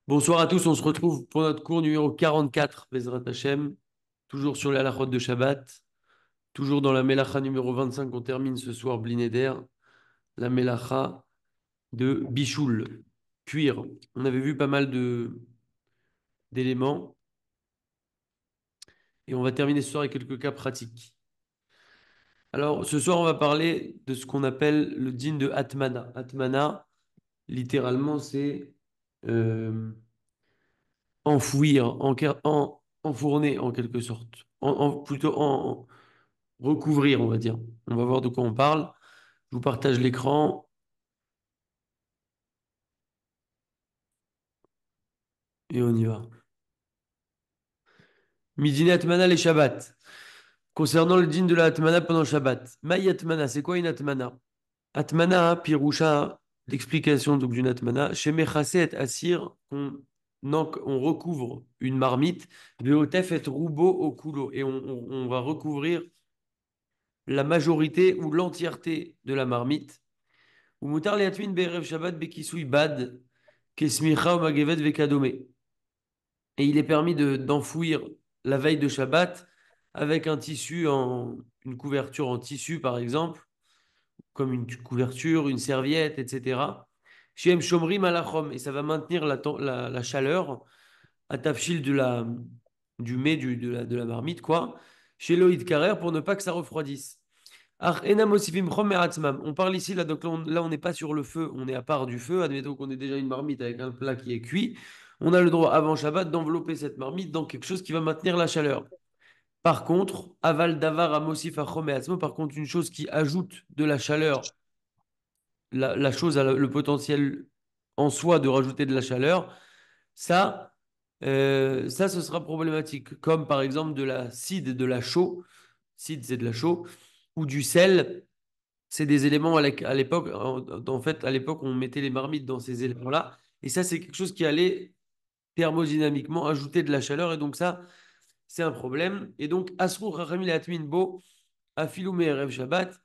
Bonsoir à tous, on se retrouve pour notre cours numéro 44, Bezrat Hashem, toujours sur les halachot de Shabbat, toujours dans la Melacha numéro 25 qu'on termine ce soir, Blinéder, la Melacha de Bichoul, cuire. On avait vu pas mal d'éléments et on va terminer ce soir avec quelques cas pratiques. Alors, ce soir, on va parler de ce qu'on appelle le din de Atmana. Atmana, littéralement, c'est euh, enfouir, enfourner en quelque sorte. Plutôt recouvrir, on va dire. On va voir de quoi on parle. Je vous partage l'écran et on y va. Midine Atmana les Shabbat. Concernant le din de la Atmana pendant le Shabbat. Maï Atmana, c'est quoi une Atmana? Atmana, Pirusha, l'explication donc d'une Atmana. Chez Mechaset Assir, on recouvre une marmite. Veotef et Roubo au coulo. Et on va recouvrir la majorité ou l'entièreté de la marmite. Ou mutar leatmin be'erev Shabbat bekisui bad kesmicha ou magevet vekadome. Et il est permis d'enfouir la veille de Shabbat avec un tissu une couverture en tissu par exemple, comme une couverture, une serviette, etc. Shem shomrim alachom et ça va maintenir la chaleur à tafchil du mets de la marmite quoi. Chez Loïd Carrère pour ne pas que ça refroidisse. On parle ici, là, donc là, on n'est pas sur le feu, on est à part du feu. Admettons qu'on ait déjà une marmite avec un plat qui est cuit. On a le droit, avant Shabbat, d'envelopper cette marmite dans quelque chose qui va maintenir la chaleur. Par contre, aval davar amosif achom et atzmo, par contre, une chose qui ajoute de la chaleur, la chose a le potentiel en soi de rajouter de la chaleur, ça, ça, ce sera problématique. Comme par exemple de la cide, de la chaux. Cide, c'est de la chaux. Ou du sel. C'est des éléments à l'époque, en fait, à l'époque, on mettait les marmites dans ces éléments-là. Et ça, c'est quelque chose qui allait thermodynamiquement ajouter de la chaleur. Et donc, ça, c'est un problème. Et donc, Asrou Rachamil Atmin Bo, Afilou Erev Shabbat.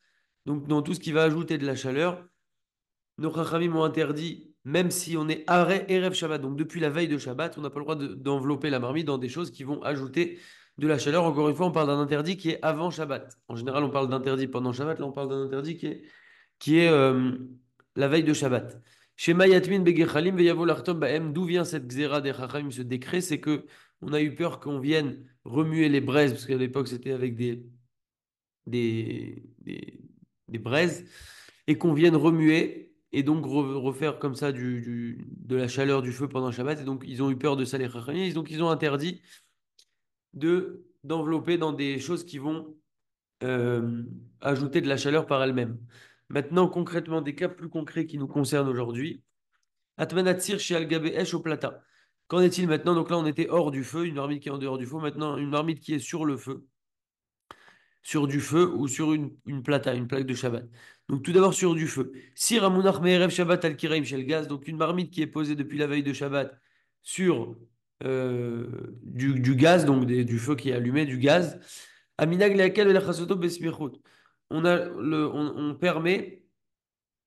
Donc, dans tout ce qui va ajouter de la chaleur, nos Rachamim ont interdit, même si on est Areh Erev Shabbat, donc depuis la veille de Shabbat, on n'a pas le droit d'envelopper la marmite dans des choses qui vont ajouter de la chaleur. Encore une fois, on parle d'un interdit qui est avant Shabbat. En général, on parle d'interdit pendant Shabbat. Là, on parle d'un interdit qui est la veille de Shabbat. Shema Yatmin Begechalim Veyavo Lartom Baem, d'où vient cette xéra des Chachamim, ce décret? C'est que on a eu peur qu'on vienne remuer les braises, parce qu'à l'époque c'était avec des, des, des braises, et qu'on vienne remuer, et donc refaire comme ça de la chaleur du feu pendant Shabbat. Et donc ils ont eu peur de ça, les Chachamim, donc ils ont interdit d'envelopper dans des choses qui vont euh, ajouter de la chaleur par elle-même. Maintenant, concrètement, des cas plus concrets qui nous concernent aujourd'hui. Atmanatsir chez Algabe Esh au plata. Qu'en est-il maintenant? Donc là, on était hors du feu, une marmite qui est en dehors du feu. Maintenant, une marmite qui est sur le feu, sur du feu ou sur une plata, une plaque de Shabbat. Donc tout d'abord sur du feu. Sir Amunach Me'erev Shabbat al Kiraim shel gaz. Donc une marmite qui est posée depuis la veille de Shabbat sur du gaz, donc du feu qui est allumé, du gaz. Aminag leakel velachasoto besmichut. On permet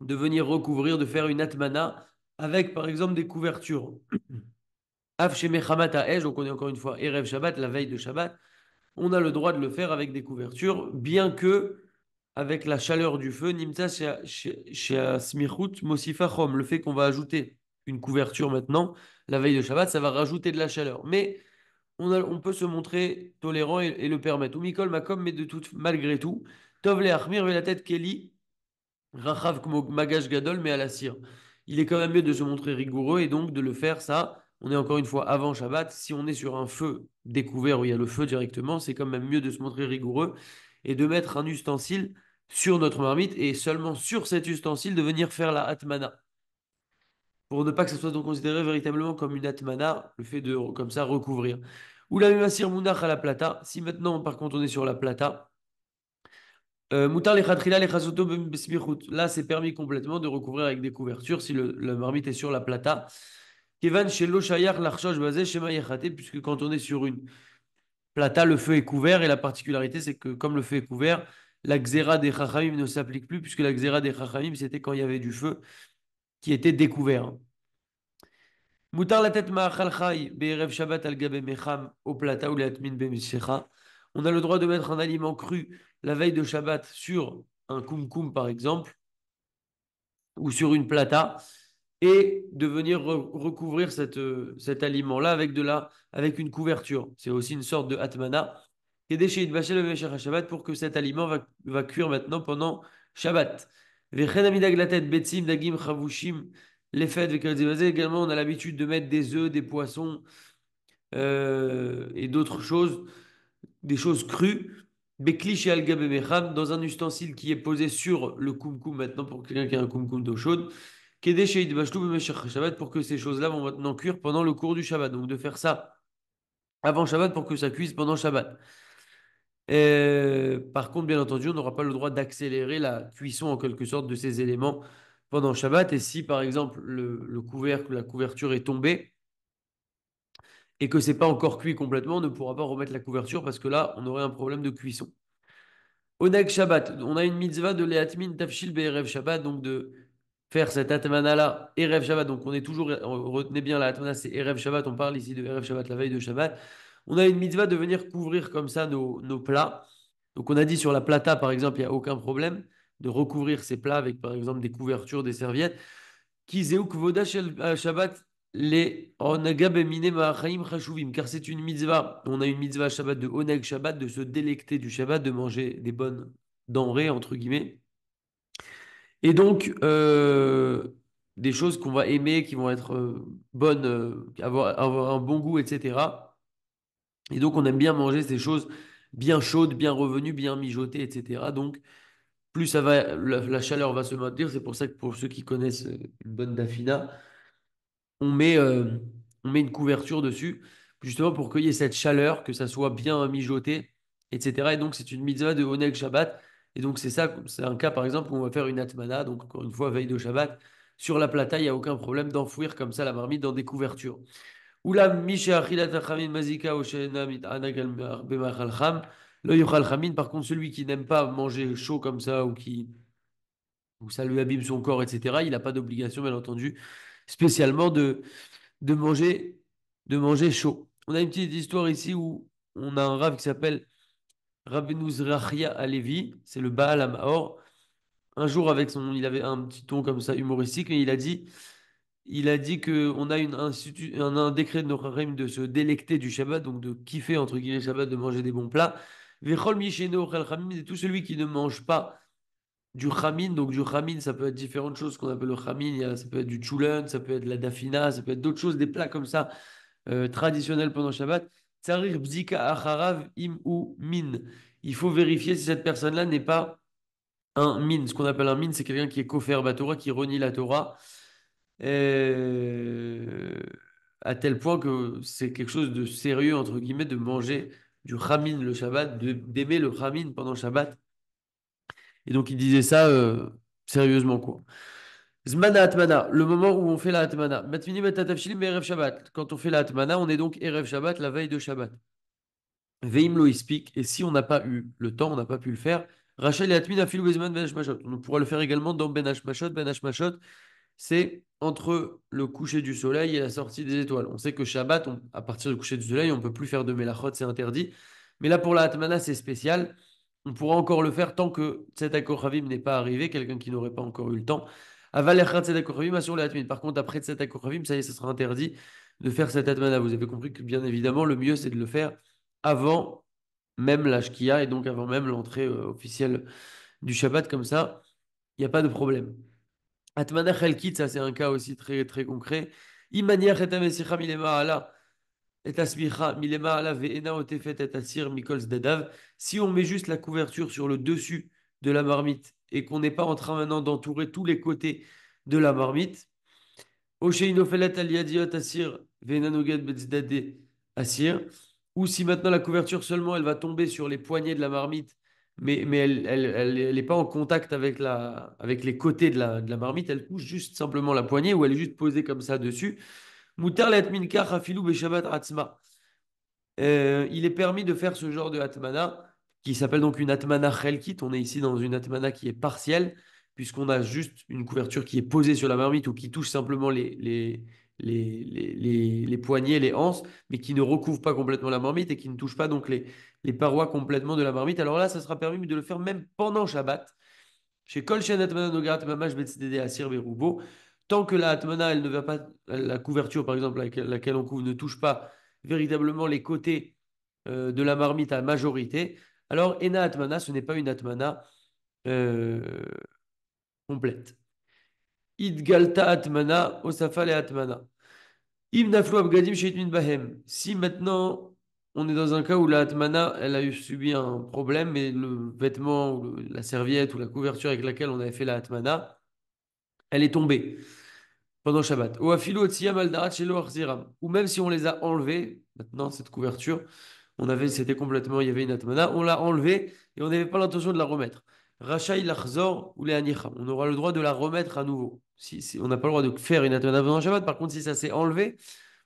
de venir recouvrir, de faire une atmana avec par exemple des couvertures. Av shemechamat ha'esh, donc on est encore une fois Erev Shabbat, la veille de Shabbat, on a le droit de le faire avec des couvertures, bien que avec la chaleur du feu, nimtza chez smichut mosifa chom, le fait qu'on va ajouter une couverture maintenant, la veille de Shabbat, ça va rajouter de la chaleur. Mais on peut se montrer tolérant et le permettre. Ou Mikol Makom, mais malgré tout, Tov le Achmir, la tête Kelly, Rachav Kmo Magash Gadol, mais à la cire. Il est quand même mieux de se montrer rigoureux et donc de le faire, ça. On est encore une fois avant Shabbat. Si on est sur un feu découvert où il y a le feu directement, c'est quand même mieux de se montrer rigoureux et de mettre un ustensile sur notre marmite et seulement sur cet ustensile de venir faire la atmana. Pour ne pas que ce soit donc considéré véritablement comme une atmana, le fait de comme ça recouvrir. Ou la même munach à la plata. Si maintenant, par contre, on est sur la plata, Moutar les khatrila les chasoto besmichut. Là, c'est permis complètement de recouvrir avec des couvertures si la marmite est sur la plata. Kevan shelo shayach l'archosh basé shema yechate, puisque quand on est sur une plata, le feu est couvert et la particularité, c'est que comme le feu est couvert, la xéra des chachamim ne s'applique plus, puisque la xéra des chachamim, c'était quand il y avait du feu qui était découvert. Moutar la tête ma'achal chai be'erev Shabbat al gabe mecham au plata ou le'atmin be'mishecha. On a le droit de mettre un aliment cru la veille de Shabbat sur un kumkum par exemple ou sur une plata et de venir recouvrir cet aliment-là avec une couverture. C'est aussi une sorte de atmana. Et déchet bachel le Shabbat pour que cet aliment va cuire maintenant pendant Shabbat. Vechen amidag la tête betsim dagim chavushim les fêtes également on a l'habitude de mettre des œufs, des poissons et d'autres choses, des choses crues. Bekli chez al dans un ustensile qui est posé sur le kumkum maintenant pour quelqu'un qui a un kumkum d'eau chaude. Kedé chez Idbashtou b'meshach Shabbat pour que ces choses-là vont maintenant cuire pendant le cours du Shabbat. Donc de faire ça avant Shabbat pour que ça cuise pendant Shabbat. Par contre, bien entendu, on n'aura pas le droit d'accélérer la cuisson en quelque sorte de ces éléments pendant Shabbat. Et si par exemple le couvercle, la couverture est tombée et que c'est pas encore cuit complètement, on ne pourra pas remettre la couverture parce que là, on aurait un problème de cuisson. Oneg Shabbat, on a une mitzvah de Leatmin Tafshil Be'erev Shabbat, donc de faire cette Atmana-là, Erev Shabbat, donc on est toujours, retenez bien la Atmana, c'est Erev Shabbat, on parle ici de Erev Shabbat, la veille de Shabbat. On a une mitzvah de venir couvrir comme ça nos plats. Donc on a dit sur la plata, par exemple, il n'y a aucun problème de recouvrir ces plats avec, par exemple, des couvertures, des serviettes. Kizeuk Voda Shabbat, les Onagab Emine Ma'achaim Chashuvim, car c'est une mitzvah. On a une mitzvah Shabbat de Oneg Shabbat, de se délecter du Shabbat, de manger des bonnes denrées, entre guillemets. Et donc, des choses qu'on va aimer, qui vont être bonnes, avoir un bon goût, etc. Et donc, on aime bien manger ces choses bien chaudes, bien revenues, bien mijotées, etc. Donc, plus ça va, la chaleur va se maintenir. C'est pour ça que pour ceux qui connaissent une bonne dafina, on met, euh, on met une couverture dessus, justement pour qu'il y ait cette chaleur, que ça soit bien mijoté, etc. Et donc, c'est une mitzvah de Oneg Shabbat. Et donc, c'est ça, c'est un cas, par exemple, où on va faire une atmana, donc encore une fois, veille de Shabbat. Sur la plata, il n'y a aucun problème d'enfouir comme ça la marmite dans des couvertures. Oula, misha achilat achamin mazika oshena mit anagal bemachal cham, lo yochal chamin. Par contre, celui qui n'aime pas manger chaud comme ça ou ça lui abîme son corps, etc., il n'a pas d'obligation, bien entendu, spécialement de manger, de manger chaud. On a une petite histoire ici où on a un rave qui s'appelle Rabbeinu Zrachia Alevi, c'est le Baal HaMaor. Un jour, il avait un petit ton comme ça humoristique, mais il a dit que on a un décret de Nocharim de se délecter du Shabbat, donc de kiffer entre guillemets le Shabbat, de manger des bons plats. Vechol misheno ochel chamim, et tout celui qui ne mange pas du chamin, donc du chamin, ça peut être différentes choses qu'on appelle le chamin. Ça peut être du choulen, ça peut être de la dafina, ça peut être d'autres choses, des plats comme ça traditionnels pendant Shabbat. Tsarir bzika acharav im ou min. Il faut vérifier si cette personne-là n'est pas un min. Ce qu'on appelle un min, c'est quelqu'un qui est kofer Torah, qui renie la Torah, euh, à tel point que c'est quelque chose de sérieux, entre guillemets, de manger du chamin le Shabbat, d'aimer le chamin pendant Shabbat. Et donc, il disait ça sérieusement, quoi. Zmana Atmana, le moment où on fait la Atmana. Matfini Matatafshilim Erev Shabbat. Quand on fait la Atmana, on est donc Erev Shabbat, la veille de Shabbat. Veim lo ispik. Et si on n'a pas eu le temps, on n'a pas pu le faire, Rachel et Atmin Afilu Bezman Ben Hashmashot. On pourra le faire également dans Ben Hashmashot. Ben Hashmashot, c'est entre le coucher du soleil et la sortie des étoiles. On sait que Shabbat, à partir du coucher du soleil, on ne peut plus faire de Melachot, c'est interdit. Mais là, pour la Atmana, c'est spécial. On pourra encore le faire tant que Tzedek Kochavim n'est pas arrivé, quelqu'un qui n'aurait pas encore eu le temps. Aval Echad Tzedek Kochavim, sur les Atmin. Par contre, après Tzedek Kochavim, ça y est, ça sera interdit de faire cette Atmana. Vous avez compris que, bien évidemment, le mieux, c'est de le faire avant même la Shkia et donc avant même l'entrée officielle du Shabbat. Comme ça, il n'y a pas de problème. Atmana Chelkit, ça c'est un cas aussi très, très concret. Imaniach et Amesicha Milema Ala et Asmicha Milema Ala Ve'ena Otefet et Asir Mikol Zdadav. Si on met juste la couverture sur le dessus de la marmite et qu'on n'est pas en train maintenant d'entourer tous les côtés de la marmite, Osheinofelet Aliadiot Asir Ve'ena Noged Betzdade Asir. Ou si maintenant la couverture seulement elle va tomber sur les poignets de la marmite mais elle est pas en contact avec avec les côtés de la marmite, elle touche juste simplement la poignée ou elle est juste posée comme ça dessus. Mutar let minka chafilou beshabat atzma. Il est permis de faire ce genre de atmana qui s'appelle donc une atmana chelkit. On est ici dans une atmana qui est partielle puisqu'on a juste une couverture qui est posée sur la marmite ou qui touche simplement les poignets, les anses, mais qui ne recouvrent pas complètement la marmite et qui ne touchent pas donc les parois complètement de la marmite. Alors là, ça sera permis de le faire même pendant Shabbat. Chez Kol Shen Atmana Nogarat Mamash Betzdede Asir Berubo, tant que la Atmana, elle ne va pas, la couverture par exemple, laquelle on couvre, ne touche pas véritablement les côtés de la marmite à majorité, alors Ena Atmana, ce n'est pas une Atmana euh, complète. Id Galta Atmana, Osafal et Atmana. Im Naflu Abgadim Sheitmin Bahem. Si maintenant on est dans un cas où la Atmana, elle a eu subi un problème, mais le vêtement, ou la serviette ou la couverture avec laquelle on avait fait la Atmana, elle est tombée pendant Shabbat. Ou afilu otsiyam al darat shelo achziram. Ou même si on les a enlevés, maintenant cette couverture, c'était complètement, il y avait une atmana, on l'a enlevée et on n'avait pas l'intention de la remettre. Rachaï lachzor ou les anicha. On aura le droit de la remettre à nouveau. Si on n'a pas le droit de faire une atmana pendant Shabbat, par contre, si ça s'est enlevé,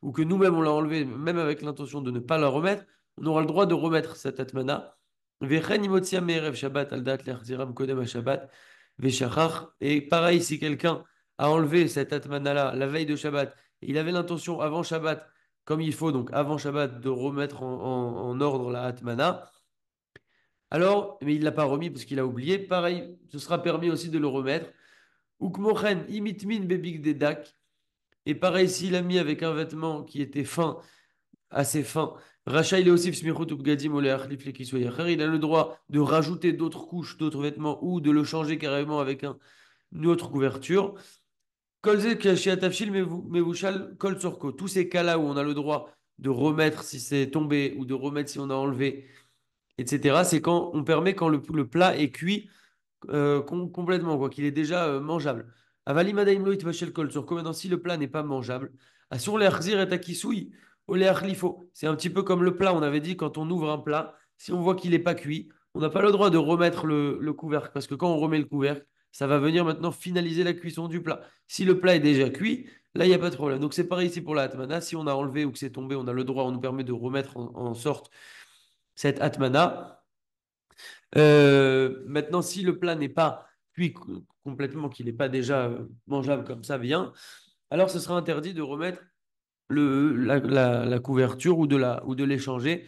ou que nous-mêmes on l'a enlevé, même avec l'intention de ne pas la remettre, on aura le droit de remettre cette atmana. Vechen imotsiam me'erev Shabbat al dat le'achziram kodem à Shabbat. Veshachar. Et pareil, si quelqu'un a enlevé cette atmana-là la veille de Shabbat, et il avait l'intention avant Shabbat, comme il faut, donc avant Shabbat, de remettre en ordre la atmana, alors, mais il ne l'a pas remis parce qu'il a oublié, pareil, ce sera permis aussi de le remettre. Ukmochen imitmin bebik dedak. Et pareil, s'il a mis avec un vêtement qui était fin, assez fin, Racha il est aussi smichut ubgadim ou leachlif lekisoyacher, il a le droit de rajouter d'autres couches, d'autres vêtements ou de le changer carrément avec une autre couverture. Kolze chez Atafshil, Mevushal, Kol Sorko. Tous ces cas-là où on a le droit de remettre si c'est tombé ou de remettre si on a enlevé, etc., c'est quand on permet quand le plat est cuit complètement, quoi, qu'il est déjà mangeable. Avali Madaim Lo Itvashel Kol Sorko. Maintenant, si le plat n'est pas mangeable, Asur le Achzir et Akisui, ou le Achlifo. C'est un petit peu comme le plat, on avait dit quand on ouvre un plat, si on voit qu'il n'est pas cuit, on n'a pas le droit de remettre le couvercle, parce que quand on remet le couvercle, ça va venir maintenant finaliser la cuisson du plat. Si le plat est déjà cuit, là, il n'y a pas de problème. Donc, c'est pareil ici pour la atmana. Si on a enlevé ou que c'est tombé, on a le droit, on nous permet de remettre en sorte cette atmana. Maintenant, si le plat n'est pas cuit complètement, qu'il n'est pas déjà mangeable comme ça, bien, alors ce sera interdit de remettre la couverture ou de l'échanger.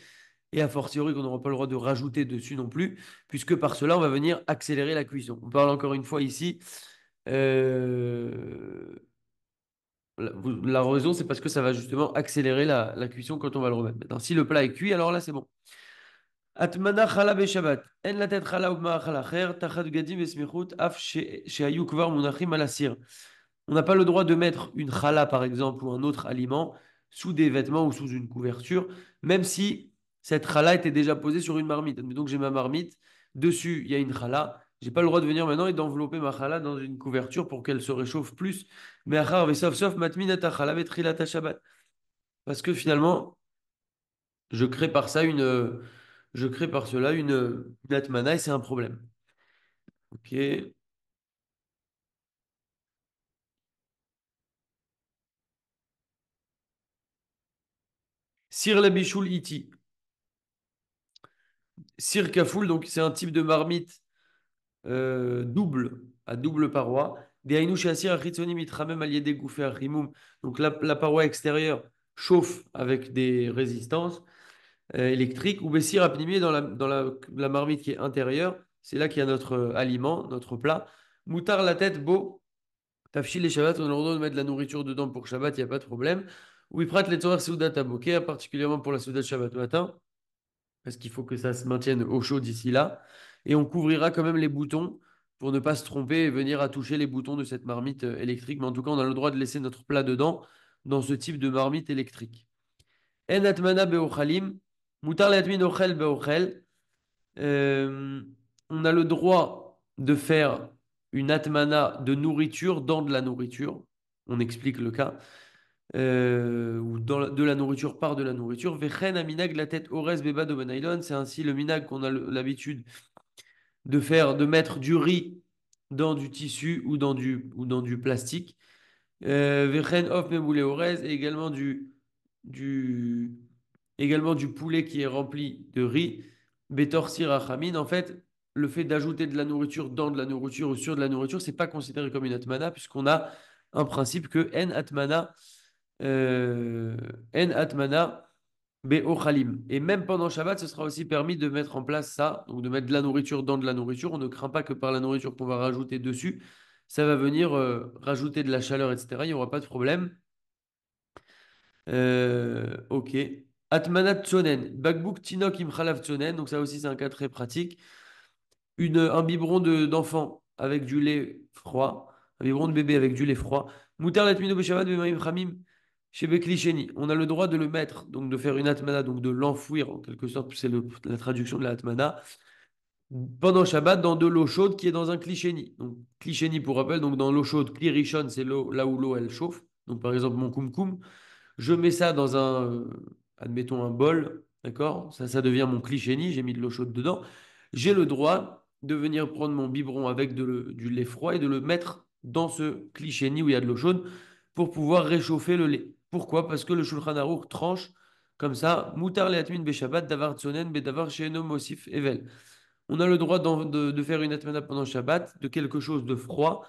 Et a fortiori qu'on n'aura pas le droit de rajouter dessus non plus, puisque par cela, on va venir accélérer la cuisson. On parle encore une fois ici. euh, la raison, c'est parce que ça va justement accélérer la cuisson quand on va le remettre. Maintenant, si le plat est cuit, alors là, c'est bon. Atmana chala beshabbat. En la tête chala ou ma'achal acher, tachat gadim esmichut, af shehayu kvar munachim al asir. On n'a pas le droit de mettre une chala, par exemple, ou un autre aliment sous des vêtements ou sous une couverture, même si cette chala était déjà posée sur une marmite. Donc j'ai ma marmite, dessus il y a une chala. J'ai pas le droit de venir maintenant et d'envelopper ma chala dans une couverture pour qu'elle se réchauffe plus. Mais achar sauf matminata chala vetrilata shabbat. Parce que finalement, je crée par ça je crée par cela une atmana et c'est un problème. Ok. Sir la bichoul iti. Sir kafoul, donc c'est un type de marmite double, à double paroi. Dehainu she'asir achitzoni mitramem al yedei gufei achimum. Donc la paroi extérieure chauffe avec des résistances électriques. Ou bessir apnimier la marmite qui est intérieure. C'est là qu'il y a notre aliment, notre plat. Moutar la tête beau. Tafshil les Shabbat, on a le droit de mettre de la nourriture dedans pour Shabbat, il n'y a pas de problème. Ou Iprat les Torah Seudat Taboké, particulièrement pour la Seudat Shabbat matin, parce qu'il faut que ça se maintienne au chaud d'ici là. Et on couvrira quand même les boutons pour ne pas se tromper et venir à toucher les boutons de cette marmite électrique. Mais en tout cas, on a le droit de laisser notre plat dedans, dans ce type de marmite électrique. En atmana beochalim, mutar latmin ochel beochel. Euh, on a le droit de faire une atmana de nourriture dans de la nourriture. On explique le cas. Ou de la nourriture par de la nourriture. Vechen aminag la tête ores beba de benailon. C'est ainsi le minag qu'on a l'habitude de faire, de mettre du riz dans du tissu ou dans du plastique. Vechen of meboulé ores et du, également du poulet qui est rempli de riz. Betor sirachamin. En fait, le fait d'ajouter de la nourriture dans de la nourriture ou sur de la nourriture, c'est pas considéré comme une atmana puisqu'on a un principe que en atmana euh, En atmana be'ochalim. Et même pendant Shabbat, ce sera aussi permis de mettre en place ça, donc de mettre de la nourriture dans de la nourriture. On ne craint pas que par la nourriture qu'on va rajouter dessus, ça va venir rajouter de la chaleur, etc. Il n'y aura pas de problème. Ok. Atmanat tsonen. Bakbouk tinok im chalav tsonen. Donc ça aussi, c'est un cas très pratique. Un biberon d'enfant avec du lait froid. Un biberon de bébé avec du lait froid. Moutar latmino beshavat bemaim chamim chez Bekli Sheni. On a le droit de le mettre, donc de faire une atmana, donc de l'enfouir en quelque sorte, c'est la traduction de la atmana, pendant Shabbat dans de l'eau chaude qui est dans un klisheni. Donc klisheni pour rappel, donc dans l'eau chaude, kli rishon, c'est l'eau là où l'eau elle chauffe. Donc par exemple mon kumkum, je mets ça dans admettons un bol, d'accord? Ça devient mon klisheni, j'ai mis de l'eau chaude dedans. J'ai le droit de venir prendre mon biberon avec du lait froid et de le mettre dans ce klisheni où il y a de l'eau chaude pour pouvoir réchauffer le lait. Pourquoi? Parce que le Shulchan Aruch tranche comme ça, mutar le'atmin beshabbat davar tzonen bedavar she'eno mosif evel. On a le droit de faire une atmana pendant Shabbat, de quelque chose de froid,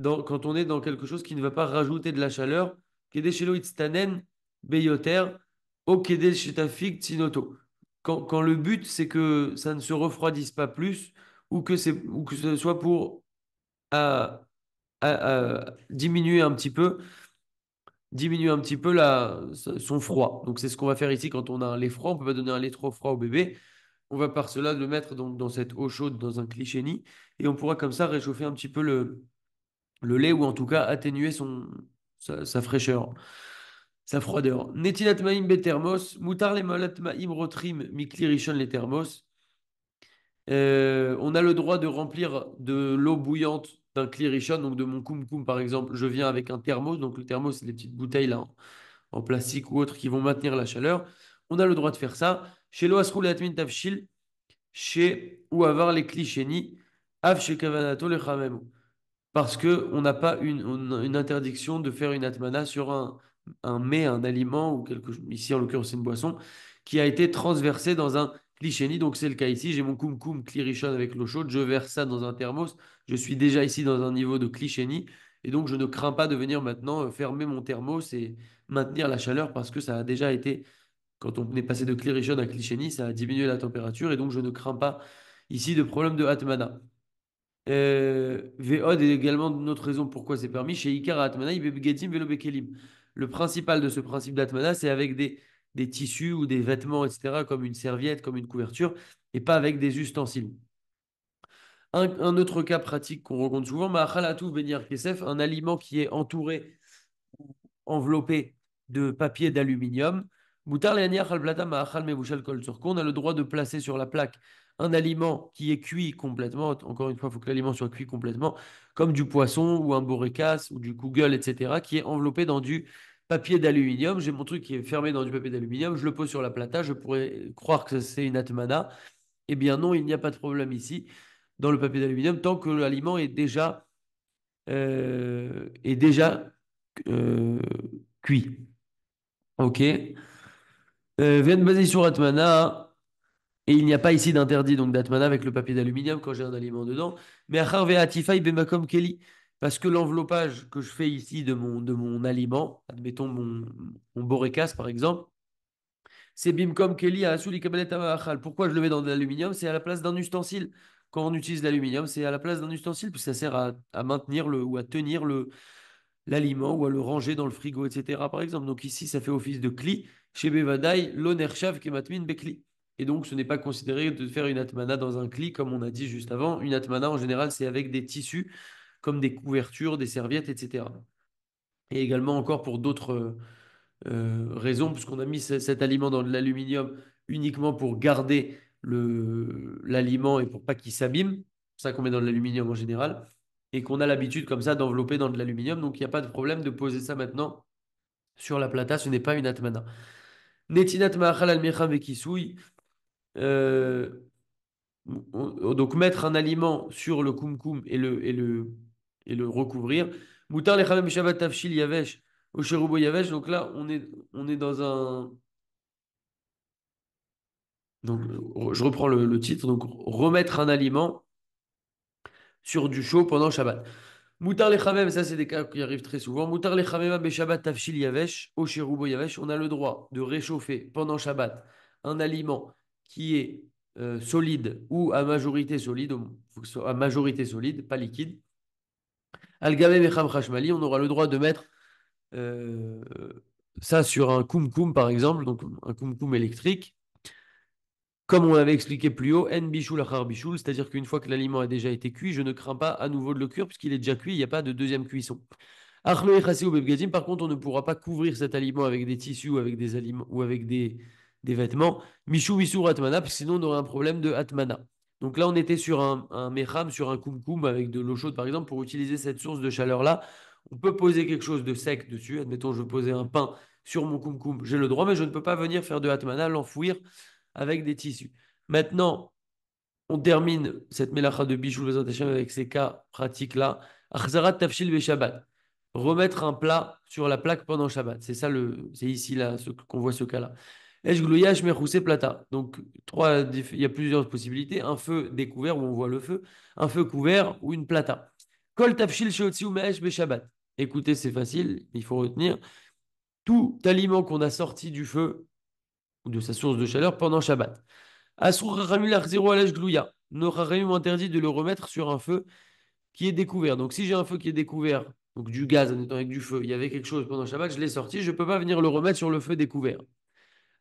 quand on est dans quelque chose qui ne va pas rajouter de la chaleur. Kede shelo itztanen beyoter, o kede shetafik tsinoto. Quand le but, c'est que ça ne se refroidisse pas plus, ou que ce soit pour diminuer un petit peu, son froid. Donc c'est ce qu'on va faire ici quand on a un lait froid. On ne peut pas donner un lait trop froid au bébé. On va par cela le mettre donc dans cette eau chaude, dans un cliché-nid, et on pourra comme ça réchauffer un petit peu le lait ou en tout cas atténuer sa fraîcheur, sa froideur. Netilat ma'im betermos, mutar le malat ma'im rotrim mikli rishon les thermos. On a le droit de remplir de l'eau bouillante d'un kli rishon, donc de mon koum par exemple. Je viens avec un thermos, donc le thermos c'est les petites bouteilles là en plastique ou autre qui vont maintenir la chaleur. On a le droit de faire ça. Chez Loasrou Atmin Tafshil, chez ou avoir les clichés av chez Kavanato le Chamem. Parce que on n'a pas une interdiction de faire une atmana sur un mets, un aliment, ou quelque chose, ici en l'occurrence c'est une boisson, qui a été transversé dans un cliché. Donc c'est le cas ici, j'ai mon koum klirichon avec l'eau chaude, je verse ça dans un thermos, je suis déjà ici dans un niveau de cliché, et donc je ne crains pas de venir maintenant fermer mon thermos et maintenir la chaleur parce que ça a déjà été, quand on est passé de cliché à cliché, ça a diminué la température, et donc je ne crains pas ici de problème de atmana. Ve'od est également une autre raison pourquoi c'est permis. Chez Ikar Atmana, Begedim Velo Bekelim. Le principal de ce principe d'Atmana, c'est avec des tissus ou des vêtements, etc., comme une serviette, comme une couverture, et pas avec des ustensiles. Un autre cas pratique qu'on rencontre souvent, Ma'achalatou Benyar Kesef, un aliment qui est entouré, enveloppé de papier d'aluminium. Moutar le'aniach al plata ma'achal mevushal kol tzorko. On a le droit de placer sur la plaque un aliment qui est cuit complètement. Encore une fois, il faut que l'aliment soit cuit complètement, comme du poisson ou un borékas ou du kugel, etc., qui est enveloppé dans du papier d'aluminium. J'ai mon truc qui est fermé dans du papier d'aluminium, je le pose sur la plata, je pourrais croire que c'est une atmana. Eh bien non, il n'y a pas de problème ici dans le papier d'aluminium tant que l'aliment est déjà euh, cuit. Ok. Viens basé sur Atmana. Et il n'y a pas ici d'interdit donc d'Atmana avec le papier d'aluminium quand j'ai un aliment dedans. Mais Achar Ve'atifai Bemakom Keli. Parce que l'enveloppage que je fais ici de mon aliment, admettons mon borékas par exemple, c'est Bimkom Keli à Asuli Kabbalet Achal. Pourquoi je le mets dans de l'aluminium? C'est à la place d'un ustensile. Quand on utilise l'aluminium, c'est à la place d'un ustensile, puis ça sert à maintenir ou à tenir l'aliment ou à le ranger dans le frigo, etc. Par exemple. Donc ici, ça fait office de cli. Chez Bevadaï, l'onershav kematmin bekli. Et donc, ce n'est pas considéré de faire une atmana dans un cli, comme on a dit juste avant. Une atmana, en général, c'est avec des tissus, comme des couvertures, des serviettes, etc. Et également encore pour d'autres raison, puisqu'on a mis cet aliment dans de l'aluminium uniquement pour garder l'aliment et pour pas qu'il s'abîme. C'est ça qu'on met dans de l'aluminium en général. Et qu'on a l'habitude comme ça d'envelopper dans de l'aluminium. Donc il n'y a pas de problème de poser ça maintenant sur la plata. Ce n'est pas une atmana. Netinat ma'achal al mecham vekisui. Euh, donc mettre un aliment sur le kumkum et le recouvrir. Moutar le chamem shabbat tafshil yavesh. Au cherubo yavesh. Donc là, on est dans un. Donc, je reprends le titre. Donc, remettre un aliment sur du chaud pendant Shabbat. Moutar les chamem, ça c'est des cas qui arrivent très souvent. Moutar les chamema beshabbat tafshil yavesh, o sherubo yavesh. On a le droit de réchauffer pendant Shabbat un aliment qui est solide ou à majorité solide, faut que ce soit à majorité solide, pas liquide. Al-gamem echam chashmali, on aura le droit de mettre euh, ça sur un kumkum par exemple, donc un kumkum électrique. Comme on l'avait expliqué plus haut, en bichoul achar bichoul, c'est-à-dire qu'une fois que l'aliment a déjà été cuit, je ne crains pas à nouveau de le cuire puisqu'il est déjà cuit, il n'y a pas de deuxième cuisson. Achlo echasé ou bebgadim, par contre, on ne pourra pas couvrir cet aliment avec des tissus ou avec des aliments ou avec des vêtements. Michou misou atmana, parce que sinon on aurait un problème de atmana. Donc là, on était sur un mecham, sur un kumkum avec de l'eau chaude, par exemple, pour utiliser cette source de chaleur-là. On peut poser quelque chose de sec dessus. Admettons, je veux poser un pain sur mon kumkum. J'ai le droit, mais je ne peux pas venir faire de atmana, l'enfouir avec des tissus. Maintenant, on termine cette mélacha de Bichoul Bezat Hashem avec ces cas pratiques-là. Achzarat tafshil ve Shabbat. Remettre un plat sur la plaque pendant Shabbat. C'est ça c'est ici là qu'on voit ce cas-là. Esh glouyash mechoussé plata. Donc il y a plusieurs possibilités. Un feu découvert où on voit le feu, un feu couvert ou une plata. Kol tafshil sheotziu me'esh be Shabbat. Écoutez, c'est facile, il faut retenir. Tout aliment qu'on a sorti du feu ou de sa source de chaleur pendant Shabbat. Asur Rachamim zéro alèche glouya. Nos Rachamim ont interdit de le remettre sur un feu qui est découvert. Donc si j'ai un feu qui est découvert, donc du gaz en étant avec du feu, il y avait quelque chose pendant Shabbat, je l'ai sorti, je ne peux pas venir le remettre sur le feu découvert.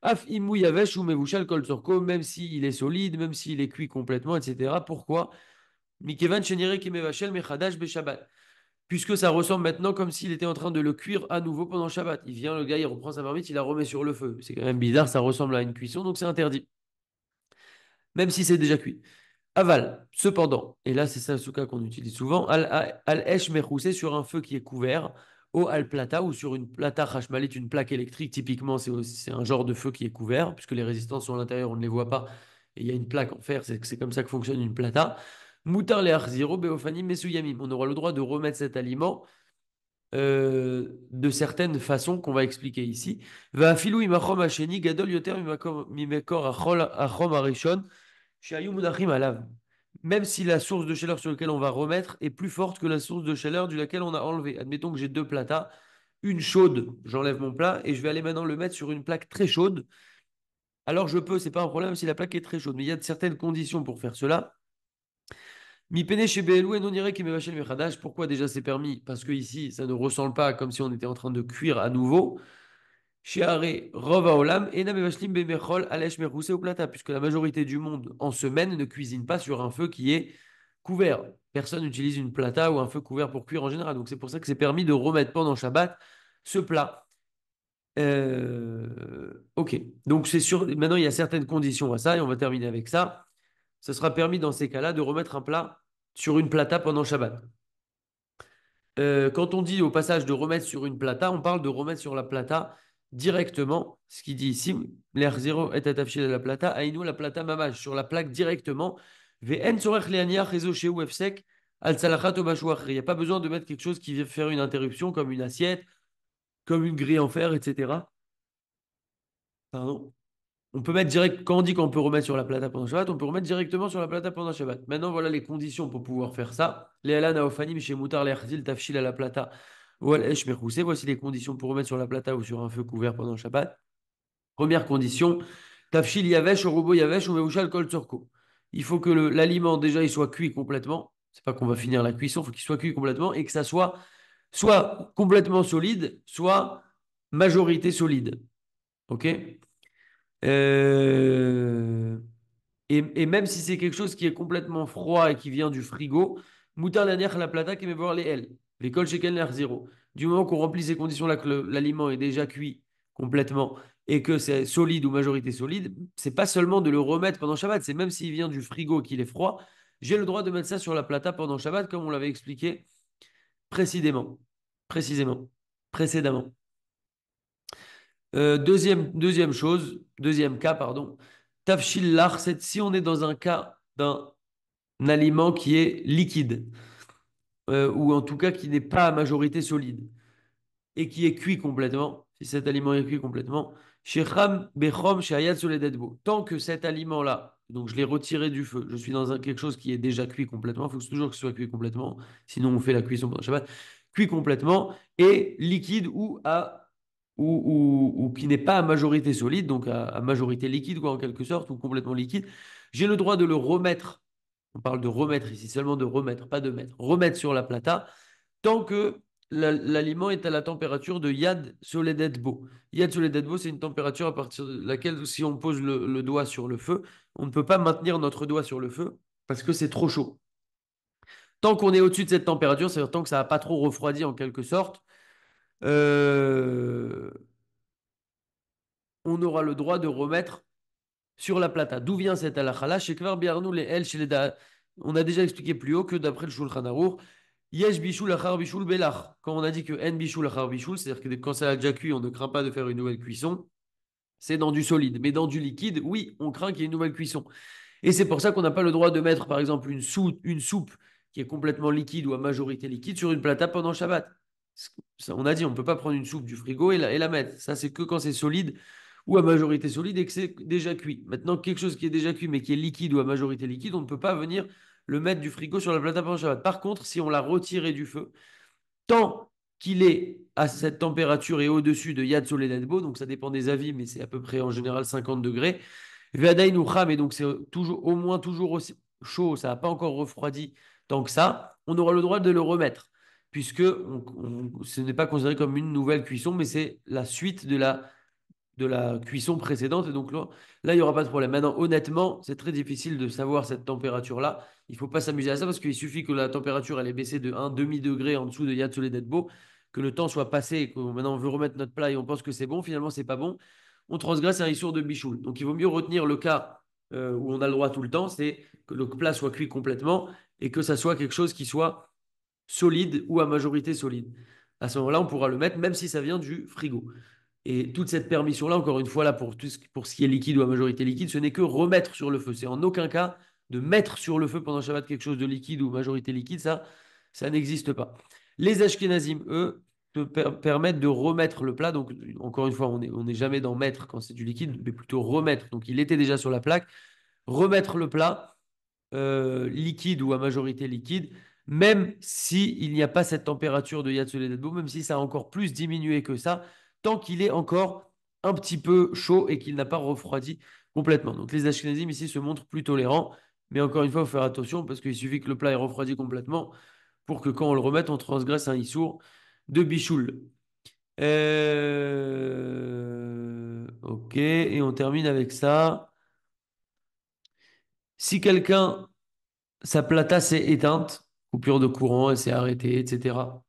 Af imou yavesh ou mevushal kol sorko, même s'il est solide, même s'il est cuit complètement, etc. Pourquoi? Mikevan shenire kemevashel mechadash be Shabbat. Puisque ça ressemble maintenant comme s'il était en train de le cuire à nouveau pendant Shabbat. Il vient, le gars, il reprend sa marmite, il la remet sur le feu. C'est quand même bizarre, ça ressemble à une cuisson, donc c'est interdit. Même si c'est déjà cuit. Aval, cependant, et là c'est ça ce cas qu'on utilise souvent, al-esh mechousé sur un feu qui est couvert, au al-plata ou sur une plata hashmalit, une plaque électrique, typiquement c'est un genre de feu qui est couvert, puisque les résistances sont à l'intérieur, on ne les voit pas, et il y a une plaque en fer, c'est comme ça que fonctionne une plata. Moutar le ziro beofanim mesuyamim. On aura le droit de remettre cet aliment de certaines façons qu'on va expliquer ici. Va filou imachom hasheni gadol yoter mimekor achom arishon. Shayou Munachim alav. Même si la source de chaleur sur laquelle on va remettre est plus forte que la source de chaleur du laquelle on a enlevé. Admettons que j'ai deux platas, une chaude, j'enlève mon plat et je vais aller maintenant le mettre sur une plaque très chaude. Alors je peux, c'est pas un problème si la plaque est très chaude, mais il y a de certaines conditions pour faire cela. Mi pene chez Beelou et non irait qui me vachel mechadash. Pourquoi déjà c'est permis? Parce que ici, ça ne ressemble pas comme si on était en train de cuire à nouveau. Shiare Rova Olam, Ena Mevashlim Bemechol, Alesh Meroussé au plata, puisque la majorité du monde en semaine ne cuisine pas sur un feu qui est couvert. Personne n'utilise une plata ou un feu couvert pour cuire en général. Donc c'est pour ça que c'est permis de remettre pendant Shabbat ce plat. Ok, donc c'est sûr. Maintenant, il y a certaines conditions à ça et on va terminer avec ça. Ce sera permis dans ces cas-là de remettre un plat sur une plata pendant Shabbat. Quand on dit au passage de remettre sur une plata, on parle de remettre sur la plata directement. Ce qui dit ici, l'air 0 est attaché à la plata, aïnou la plata mamage, sur la plaque directement. Vn sorech leania rezo chez sec al salachat au mâchoire. Il n'y a pas besoin de mettre quelque chose qui vient faire une interruption, comme une assiette, comme une grille en fer, etc. Pardon. On peut mettre direct, quand on dit qu'on peut remettre sur la plata pendant Shabbat, on peut remettre directement sur la plata pendant Shabbat. Maintenant, voilà les conditions pour pouvoir faire ça. Léala naofanim chez Moutar l'Erzil tafshil à la plata ou al esh merkoussé. Voici les conditions pour remettre sur la plata ou sur un feu couvert pendant Shabbat. Première condition, tafshil yavesh, orobo yavesh, ou meushal kol turko. Il faut que l'aliment, déjà, il soit cuit complètement. C'est pas qu'on va finir la cuisson, il faut qu'il soit cuit complètement et que ça soit complètement solide, soit majorité solide. OK? Euh, et même si c'est quelque chose qui est complètement froid et qui vient du frigo, moutar la plata qui me voir les L. L'école chez Kellner zéro. Du moment qu'on remplit ces conditions-là, que l'aliment est déjà cuit complètement et que c'est solide ou majorité solide, c'est pas seulement de le remettre pendant Shabbat, c'est même s'il vient du frigo et qu'il est froid, j'ai le droit de mettre ça sur la plata pendant Shabbat, comme on l'avait expliqué précédemment. Précisément. Précédemment. Deuxième cas, pardon. Tafshil c'est si on est dans un cas d'un aliment qui est liquide, ou en tout cas qui n'est pas à majorité solide, et qui est cuit complètement, si cet aliment est cuit complètement, Shecham Bechom Shayat Soledadbo. Tant que cet aliment-là, Donc je l'ai retiré du feu. Je suis dans quelque chose qui est déjà cuit complètement. Il faut toujours que ce soit cuit complètement. Sinon, on fait la cuisson pendant Shabbat. Cuit complètement et liquide ou qui n'est pas à majorité solide, donc à majorité liquide, quoi, en quelque sorte, ou complètement liquide. J'ai le droit de le remettre. On parle de remettre ici, seulement de remettre, pas de mettre. Remettre sur la plata tant que l'aliment est à la température de Yad Soledetbo. Yad Soledetbo, c'est une température à partir de laquelle, si on pose le doigt sur le feu, on ne peut pas maintenir notre doigt sur le feu parce que c'est trop chaud. Tant qu'on est au-dessus de cette température, c'est-à-dire tant que ça n'a pas trop refroidi en quelque sorte, euh, on aura le droit de remettre sur la plata. D'où vient cette halakha-là? Chez Kvar Biarnou, les El, chez les on a déjà expliqué plus haut que d'après le Shulchan Arour, Yesh bishul achar bishul belach. Quand on a dit que en bishul achar bishul, c'est-à-dire que quand ça a déjà cuit, on ne craint pas de faire une nouvelle cuisson, c'est dans du solide. Mais dans du liquide, oui, on craint qu'il y ait une nouvelle cuisson. Et c'est pour ça qu'on n'a pas le droit de mettre, par exemple, une soupe qui est complètement liquide ou à majorité liquide sur une plata pendant Shabbat. On a dit, on ne peut pas prendre une soupe du frigo et la mettre. Ça, c'est que quand c'est solide ou à majorité solide et que c'est déjà cuit. Maintenant, quelque chose qui est déjà cuit mais qui est liquide ou à majorité liquide, on ne peut pas venir le mettre du frigo sur la plata pendant Shabbat. Par contre, si on l'a retiré du feu, tant qu'il est à cette température et au-dessus de Yad Soledadbo, donc ça dépend des avis, mais c'est à peu près en général 50 degrés. Ve'adain ucham, et donc c'est toujours, au moins toujours aussi chaud, ça n'a pas encore refroidi tant que ça, on aura le droit de le remettre, puisque ce n'est pas considéré comme une nouvelle cuisson, mais c'est la suite de la cuisson précédente. Et donc là, il n'y aura pas de problème. Maintenant, honnêtement, c'est très difficile de savoir cette température-là. Il ne faut pas s'amuser à ça parce qu'il suffit que la température elle est baissée de 1 demi-degré en dessous de Yad Soledadbo, que le temps soit passé et que maintenant on veut remettre notre plat et on pense que c'est bon. Finalement, c'est pas bon. On transgresse un issour de bichoul. Donc il vaut mieux retenir le cas où on a le droit tout le temps, c'est que le plat soit cuit complètement et que ça soit quelque chose qui soit solide ou à majorité solide. À ce moment-là, on pourra le mettre même si ça vient du frigo. Et toute cette permission-là, encore une fois, là, pour ce qui est liquide ou à majorité liquide, ce n'est que remettre sur le feu. C'est en aucun cas de mettre sur le feu pendant Shabbat quelque chose de liquide ou majorité liquide. Ça n'existe pas. Les Ashkenazim, eux, te permettent de remettre le plat. Donc, encore une fois, on n'est jamais dans mettre quand c'est du liquide, mais plutôt remettre. Donc, il était déjà sur la plaque. Remettre le plat liquide ou à majorité liquide, même s'il n'y a pas cette température de Yatsuledadbo, même si ça a encore plus diminué que ça, tant qu'il est encore un petit peu chaud et qu'il n'a pas refroidi complètement. Donc les Ashkenazim ici se montrent plus tolérants, mais encore une fois, il faut faire attention parce qu'il suffit que le plat ait refroidi complètement pour que quand on le remette, on transgresse un issour de bichoul. Ok, et on termine avec ça. Si quelqu'un sa plata s'est éteinte, coupure de courant, elle s'est arrêtée, etc.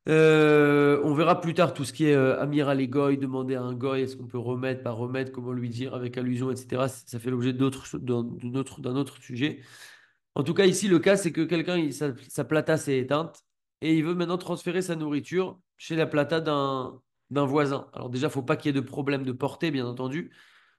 On verra plus tard tout ce qui est amiral et goy, demander à un goy est-ce qu'on peut remettre, pas remettre, comment lui dire avec allusion, etc. Ça fait l'objet d'un autre sujet. En tout cas, ici, le cas, c'est que quelqu'un, sa plata s'est éteinte et il veut maintenant transférer sa nourriture chez la plata d'un voisin. Alors déjà, il ne faut pas qu'il y ait de problème de portée, bien entendu.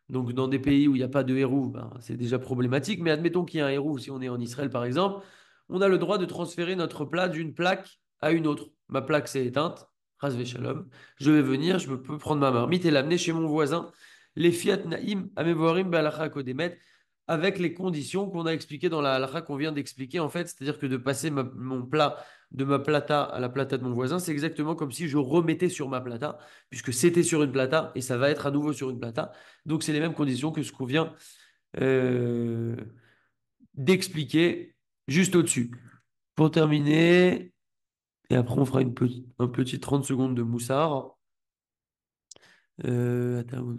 Donc, dans des pays où il n'y a pas de héros, ben, c'est déjà problématique. Mais admettons qu'il y a un héros, si on est en Israël par exemple, on a le droit de transférer notre plat d'une plaque à une autre. Ma plaque s'est éteinte, Razvé Shalom. Je vais venir, je peux prendre ma marmite et l'amener chez mon voisin. Les Fiat Naïm Amevorim Be'alacha Kodemet, avec les conditions qu'on a expliquées dans la halakha qu'on vient d'expliquer en fait. C'est-à-dire que de passer mon plat de ma plata à la plata de mon voisin, c'est exactement comme si je remettais sur ma plata, puisque c'était sur une plata et ça va être à nouveau sur une plata. Donc, c'est les mêmes conditions que ce qu'on vient euh, d'expliquer juste au-dessus. Pour terminer, et après, on fera un petit 30 secondes de moussard. Attends.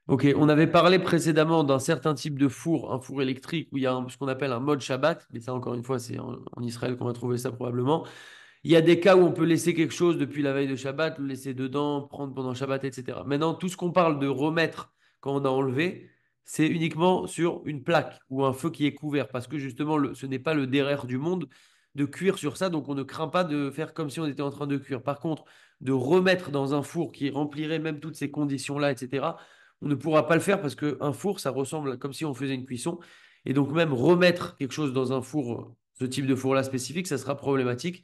Ok, on avait parlé précédemment d'un certain type de four, un four électrique, où il y a ce qu'on appelle un mode Shabbat, mais ça, encore une fois, c'est en Israël qu'on va trouver ça probablement. Il y a des cas où on peut laisser quelque chose depuis la veille de Shabbat, le laisser dedans, prendre pendant Shabbat, etc. Maintenant, tout ce qu'on parle de remettre quand on a enlevé, c'est uniquement sur une plaque ou un feu qui est couvert, parce que justement, ce n'est pas le derrière du monde de cuire sur ça, donc on ne craint pas de faire comme si on était en train de cuire. Par contre, de remettre dans un four qui remplirait même toutes ces conditions-là, etc., on ne pourra pas le faire parce qu'un four, ça ressemble comme si on faisait une cuisson. Et donc même remettre quelque chose dans un four, ce type de four-là spécifique, ça sera problématique.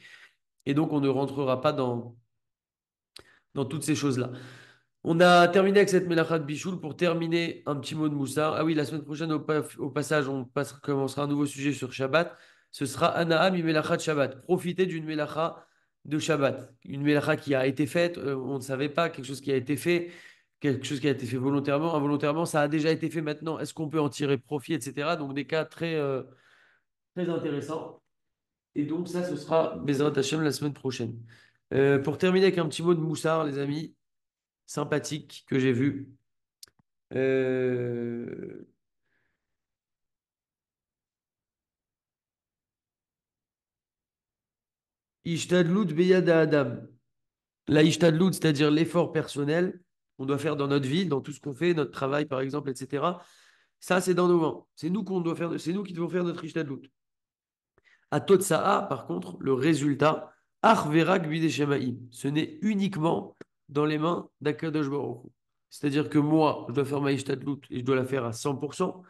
Et donc on ne rentrera pas dans toutes ces choses-là. On a terminé avec cette Melachat Bichoul. Pour terminer, un petit mot de Moussa. Ah oui, la semaine prochaine, au passage, commencera un nouveau sujet sur Shabbat. Ce sera Anaam Melachat Shabbat. Profitez d'une Melacha de Shabbat. Une Melacha qui a été faite, on ne savait pas, quelque chose qui a été fait, quelque chose qui a été fait volontairement, involontairement, ça a déjà été fait maintenant. Est-ce qu'on peut en tirer profit, etc. Donc des cas très intéressants. Et donc ça, ce sera Bezrat Hashem la semaine prochaine. Pour terminer avec un petit mot de Moussard, les amis, sympathique que j'ai vu. Euh, Ishtadlout beyada Adam. La Ishtadlout, c'est-à-dire l'effort personnel qu'on doit faire dans notre vie, dans tout ce qu'on fait, notre travail par exemple, etc. Ça, c'est dans nos mains. C'est nous qu'on doit faire, c'est nous qui devons faire notre Ishtadlout. À Totsa'a, par contre, le résultat, Arverak bideshamaim. Ce n'est uniquement dans les mains d'Akadosh Baruch Hu. C'est-à-dire que moi, je dois faire ma Ishtadlout et je dois la faire à 100%.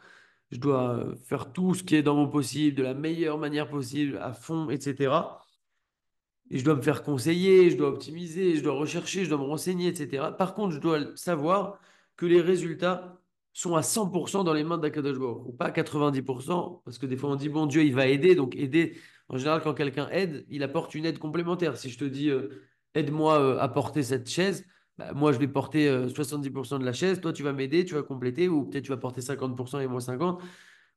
Je dois faire tout ce qui est dans mon possible, de la meilleure manière possible, à fond, etc. Et je dois me faire conseiller, je dois optimiser, je dois rechercher, je dois me renseigner, etc. Par contre, je dois savoir que les résultats sont à 100% dans les mains d'Akadosh Baruch Hu, ou pas à 90%, parce que des fois on dit, bon, Dieu, il va aider, donc aider, en général, quand quelqu'un aide, il apporte une aide complémentaire. Si je te dis, aide-moi à porter cette chaise, bah, moi, je vais porter 70% de la chaise, toi, tu vas m'aider, tu vas compléter, ou peut-être tu vas porter 50% et moi 50%.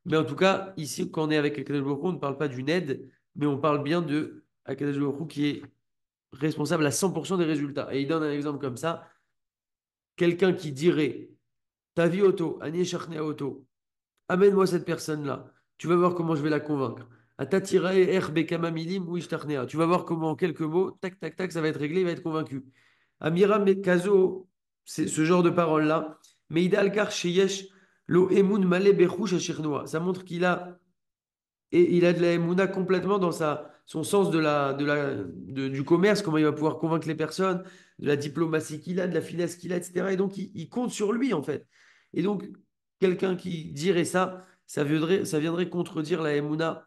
Mais en tout cas, ici, quand on est avec Akadosh Baruch Hu, on ne parle pas d'une aide, mais on parle bien de Akadosh Baruch Hu qui est responsable à 100% des résultats. Et il donne un exemple comme ça. Quelqu'un qui dirait, ta vie auto, Ani Shachne auto, amène-moi cette personne-là. Tu vas voir comment je vais la convaincre. Atatira erbe kamamilim ou ishtarnea. Tu vas voir comment, en quelques mots, tac, tac, tac, ça va être réglé, il va être convaincu. Amira Mekazo, c'est ce genre de paroles-là. Meida al-kar sheyesh lo emun male bechush ashirnoa. Ça montre qu'il a et il a de la Emouna complètement dans son sens du commerce, comment il va pouvoir convaincre les personnes, de la diplomatie qu'il a, de la finesse qu'il a, etc. Et donc, il compte sur lui, en fait. Et donc, quelqu'un qui dirait ça, ça viendrait contredire la Emouna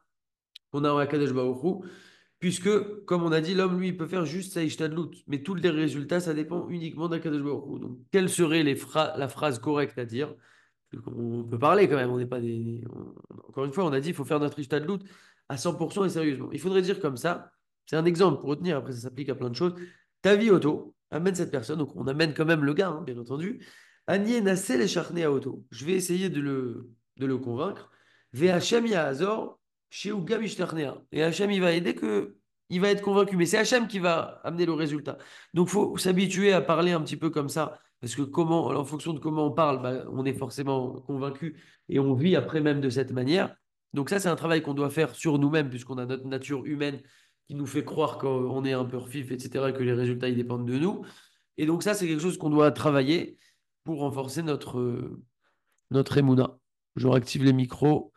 qu'on a en Akadosh Baruch Hu, puisque, comme on a dit, l'homme, lui, il peut faire juste sa ishtadlout. Mais tous les résultats, ça dépend uniquement d'Akadosh Baruch Hu. Donc, quelle serait la phrase correcte à dire? On peut parler quand même, on n'est pas Encore une fois, on a dit il faut faire notre Ishtadlout à 100% et sérieusement. Il faudrait dire comme ça, c'est un exemple pour retenir, après ça s'applique à plein de choses. Ta vie auto, amène cette personne, donc on amène quand même le gars, hein, bien entendu. Anié Nassel et Charné à auto. Je vais essayer de le convaincre. Ve Hachem Azor, chez Ugam Ishtarnea. Et Hachem, il va aider que. Il va être convaincu, mais c'est Hachem qui va amener le résultat. Donc, il faut s'habituer à parler un petit peu comme ça parce que en fonction de comment on parle, bah, on est forcément convaincu et on vit après même de cette manière. Donc ça, c'est un travail qu'on doit faire sur nous-mêmes, puisqu'on a notre nature humaine qui nous fait croire qu'on est un peu fif, etc., et que les résultats, ils dépendent de nous. Et donc ça, c'est quelque chose qu'on doit travailler pour renforcer notre émouna. Je réactive les micros.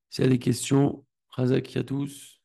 S'il y a des questions, Razak à tous.